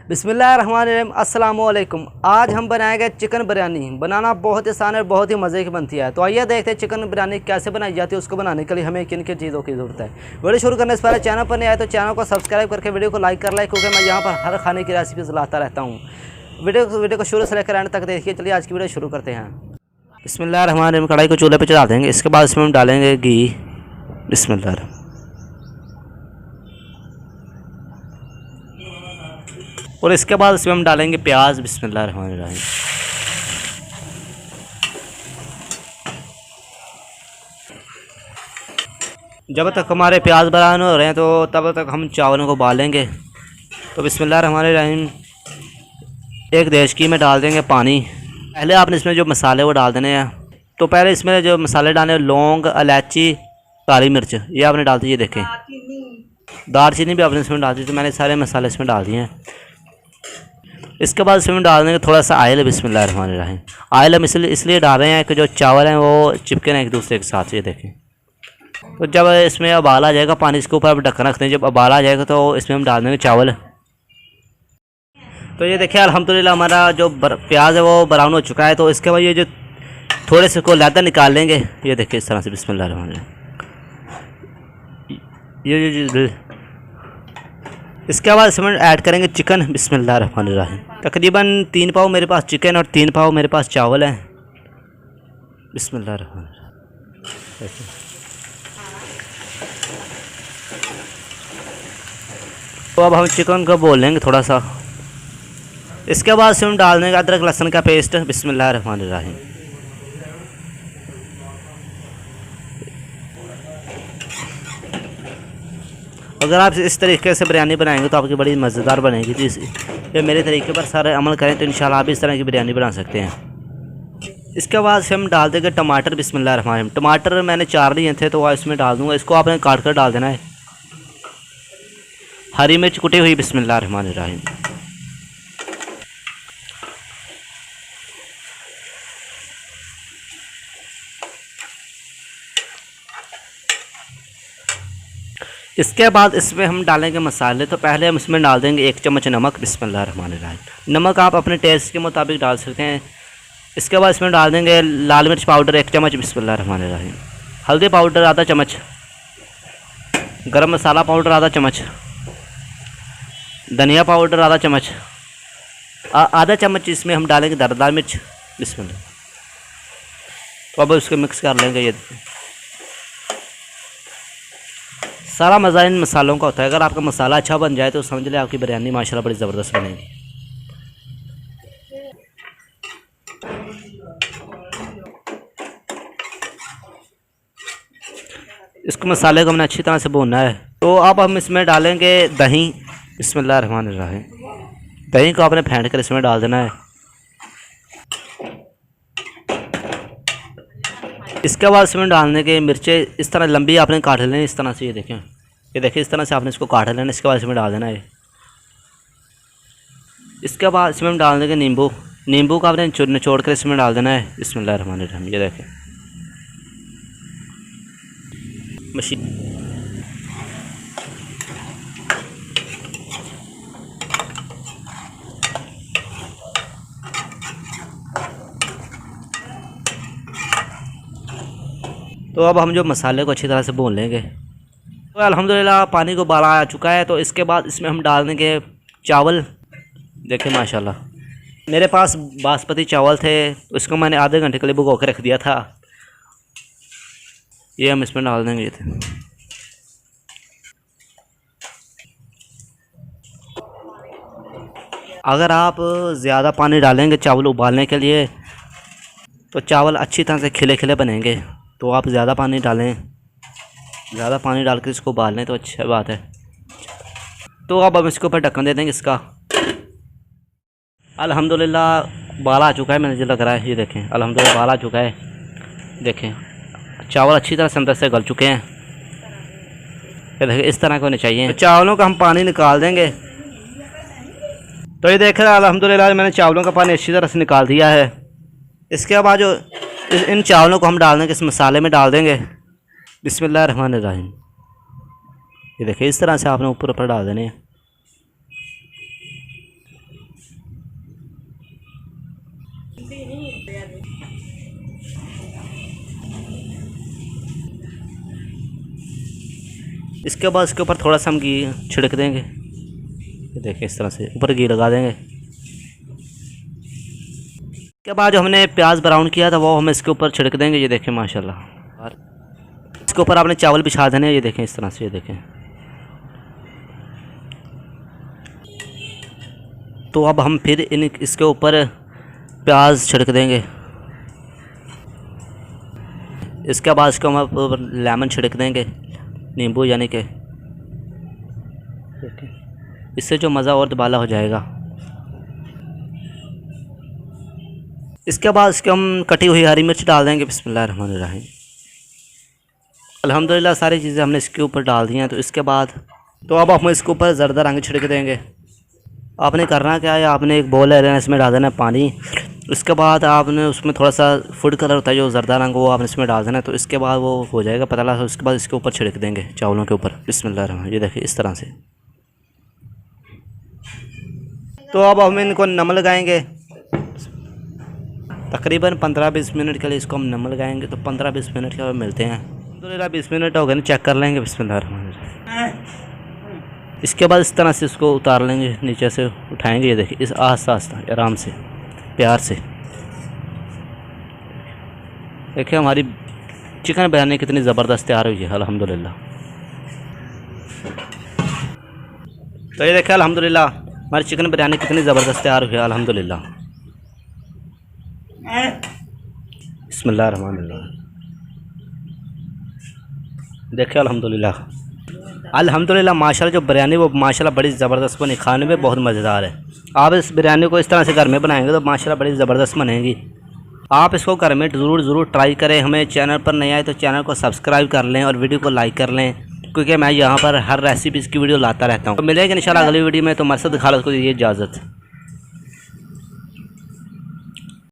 बिस्मिल्लाहिर्रहमानिर्रहीम अस्सलाम वालेकुम। आज हम बनाएंगे चिकन बिरयानी। बनाना बहुत आसान है और बहुत ही मज़े की बनती है। तो आइए देखते हैं चिकन बिरयानी कैसे बनाई जाती है। उसको बनाने के लिए हमें किन किन चीज़ों की ज़रूरत है। वीडियो शुरू करने से पहले चैनल पर नहीं आए तो चैनल को सब्सक्राइब करके वीडियो को लाइक कर लाइक, क्योंकि मैं यहाँ पर हर खाने की रेसिपीज़ लाता रहता हूँ। वीडियो को शुरू से लेकर एंड तक देखिए। चलिए आज की वीडियो शुरू करते हैं। बिस्मिल्लाहिर्रहमानिर्रहीम। कढ़ाई को चूल्हे पर चढ़ा देंगे। इसके बाद इसमें हम डालेंगे घी। बिस्मिल्लाह। और इसके बाद इसमें हम डालेंगे प्याज। बिस्मिल्लाहिर्रहमानिर्रहीम। जब तक हमारे प्याज ब्राउन हो रहे हैं तो तब तक हम चावलों को उबालेंगे। तो बिस्मिल्लाहिर्रहमानिर्रहीम। एक देशकी में डाल देंगे पानी। पहले आपने इसमें जो मसाले वो डाल देने हैं। तो पहले इसमें जो मसाले डाले, लौंग, इलायची, काली मिर्च, ये आपने डाल दीजिए। देखें, दालचीनी भी आपने इसमें डाल दी। तो मैंने सारे मसाले इसमें डाल दिए हैं। इसके बाद इसमें डाल देंगे थोड़ा सा ऑयल। बिस्मिल्लाहिर्रहमानिर्रहीम। ऑयल हम इसलिए डाल रहे हैं कि जो चावल हैं वो चिपके ना एक दूसरे के साथ। ये देखें। तो जब इसमें उबाल आ जाएगा, पानी इसके ऊपर ढक्कन रखते हैं। जब उबाल आ जाएगा तो इसमें हम डाल देंगे चावल। तो ये देखिए अल्हम्दुलिल्लाह हमारा जो प्याज है वो ब्राउन हो चुका है। तो इसके बाद ये जो थोड़े से को लहदा निकाल लेंगे। ये देखिए इस तरह से। बिस्मिल्लाहिर्रहमानिर्रहीम। ये इसके बाद इसमें ऐड करेंगे चिकन। बिस्मिल्लाहिर्रहमानिर्रहीम। तकरीबन 3 पाव मेरे पास चिकन और 3 पाव मेरे पास चावल हैं। बिस्मिल्लाहिर्रहमानिर्रहीम। तो अब हम चिकन को बोल लेंगे थोड़ा सा। इसके बाद इसमें डाल देंगे अदरक लहसुन का पेस्ट। बिस्मिल्लाहिर्रहमानिर्रहीम। अगर आप इस तरीके से बिरयानी बनाएंगे तो आपकी बड़ी मज़ेदार बनेगी। तो ये मेरे तरीके पर सारे अमल करें तो इंशाल्लाह आप इस तरह की बिरयानी बना सकते हैं। इसके बाद से हम डाल देंगे टमाटर। बिस्मिल्लाहिर्रहमानिर्रहीम। टमाटर मैंने 4 लिए थे तो इसमें डाल दूँगा। इसको आपने काट कर डाल देना है। हरी मिर्च कुटी हुई। बिस्मिल्लाहिर्रहमानिर्रहीम। इसके बाद इसमें हम डालेंगे मसाले। तो पहले हम इसमें डाल देंगे 1 चम्मच नमक। बिस्मिल्लाहिर्रहमानिर्रहीम। नमक आप अपने टेस्ट के मुताबिक डाल सकते हैं। इसके बाद इसमें डाल देंगे लाल मिर्च पाउडर 1 चम्मच। बिस्मिल्लाहिर्रहमानिर्रहीम। हल्दी पाउडर आधा चम्मच। गरम मसाला पाउडर आधा चम्मच। धनिया पाउडर आधा चम्मच। आधा चम्मच इसमें हम डालेंगे दरदरा मिर्च। बिस्मिल्लाह। तो अब इसको मिक्स कर लेंगे। ये सारा मज़ा इन मसालों का होता है। अगर आपका मसाला अच्छा बन जाए तो समझ लें आपकी बिरयानी माशाल्लाह बड़ी ज़बरदस्त बनेगी। इसको मसाले को हमने अच्छी तरह से भूनना है। तो अब हम इसमें डालेंगे दही। बिस्मिल्लाहिर्रहमानिर्रहीम। दही को आपने फेंट कर इसमें डाल देना है। इसके बाद इसमें डालने के मिर्चें इस तरह लंबी आपने काट लेनी। इस तरह से ये देखिए इस तरह से आपने इसको काट लेना। इसके बाद इसमें डाल देना है। इसके बाद इसमें हम डाल देंगे नींबू का आपने निचोड़ कर इसमें डाल देना है। बिस्मिल्लाहिर्रहमानिर्रहीम। ये देखें मशीन। तो अब हम जो मसाले को अच्छी तरह से भून लेंगे। तो अल्हम्दुलिल्लाह पानी को उबाल आ चुका है। तो इसके बाद इसमें हम डाल देंगे चावल। देखें माशाल्लाह मेरे पास बासमती चावल थे तो इसको मैंने आधे घंटे के लिए भिगो के रख दिया था। ये हम इसमें डाल देंगे। अगर आप ज़्यादा पानी डालेंगे चावल उबालने के लिए तो चावल अच्छी तरह से खिले खिले बनेंगे। तो आप ज़्यादा पानी डालें। ज़्यादा पानी डाल के इसको उबाल लें तो अच्छी बात है। तो अब हम इसके ऊपर ढक्कन दे देंगे इसका। अल्हम्दुलिल्लाह उबाल आ चुका है। मुझे लग रहा है। ये देखें अल्हम्दुलिल्लाह उबाल आ चुका है। देखें चावल अच्छी तरह से अंदर से गल चुके हैं। ये देखें इस तरह के होने चाहिए। तो चावलों का हम पानी निकाल देंगे। तो ये देखें अल्हम्दुलिल्लाह मैंने चावलों का पानी अच्छी तरह से निकाल दिया है। इसके बाद जो इन चावलों को हम डाल देंगे इस मसाले में डाल देंगे। बिस्मिल्लाहिर्रहमानिर्रहीम। ये देखिए इस तरह से आपने ऊपर ऊपर डाल देने हैं। इसके बाद इसके ऊपर थोड़ा सा हम घी छिड़क देंगे। ये देखिए इस तरह से ऊपर घी लगा देंगे। इसके बाद जो हमने प्याज ब्राउन किया था वो हम इसके ऊपर छिड़क देंगे। ये देखें माशाल्लाह। और इसके ऊपर आपने चावल बिछा देने। ये देखें इस तरह से। ये देखें तो अब हम फिर इसके ऊपर प्याज छिड़क देंगे। इसके बाद इसको हम ऊपर लेमन छिड़क देंगे, नींबू यानी कि। इससे जो मज़ा और दुबाला हो जाएगा। इसके बाद इसके हम कटी हुई हरी मिर्च डाल देंगे। बिस्मिल्लाहिर्रहमानिर्रहीम। अल्हम्दुलिल्लाह सारी चीज़ें हमने इसके ऊपर डाल दी हैं। तो इसके बाद तो अब हम इसके ऊपर ज़रदा रंग छिड़क देंगे। आपने करना क्या है, आपने एक बोल है इसमें डाल देना पानी। इसके बाद आपने उसमें थोड़ा सा फूड कलर होता है जो ज़रदा रंग, वो आपने इसमें डाल देना। तो इसके बाद वो हो जाएगा पतला। तो उसके बाद इसके ऊपर छिड़क देंगे चावलों के ऊपर। बिस्मिल्लाह। ये देखिए इस तरह से। तो अब हम इनको नमक लगाएंगे। तकरीबन 15-20 मिनट के लिए इसको हम नमक लगाएंगे। तो 15-20 मिनट के बाद मिलते हैं। अल्हम्दुलिल्लाह 20 मिनट हो गए ना, चेक कर लेंगे। बिस्मिल्लाह। इसके बाद इस तरह से इसको उतार लेंगे, नीचे से उठाएंगे। ये देखिए इस आस्ता आस्ता आराम से प्यार से। देखिए हमारी चिकन बिरयानी कितनी ज़बरदस्त तैयार हुई है अल्हम्दुलिल्लाह। तो ये देखिए अल्हम्दुलिल्लाह हमारी चिकन बिरयानी कितनी ज़बरदस्त तैयार हुई है अल्हम्दुलिल्लाह। बिस्मिल्लाहिर्रहमानिर्रहीम। देखिए अल्हम्दुलिल्लाह अल्हम्दुलिल्लाह माशाल्लाह जो बिरयानी वो माशाल्लाह बड़ी ज़बरदस्त बनी, खाने में बहुत मज़ेदार है। आप इस बिरयानी को इस तरह से घर में बनाएंगे तो माशाल्लाह बड़ी ज़बरदस्त बनेगी। आप इसको घर में ज़रूर ट्राई करें। हमें चैनल पर नए आए तो चैनल को सब्सक्राइब कर लें और वीडियो को लाइक कर लें, क्योंकि मैं यहाँ पर हर रेसिपी की वीडियो लाता रहता हूँ। तो मिलेंगे इंशाल्लाह अगली वीडियो में। तो मकसद खालिद को दीजिए इजाज़त।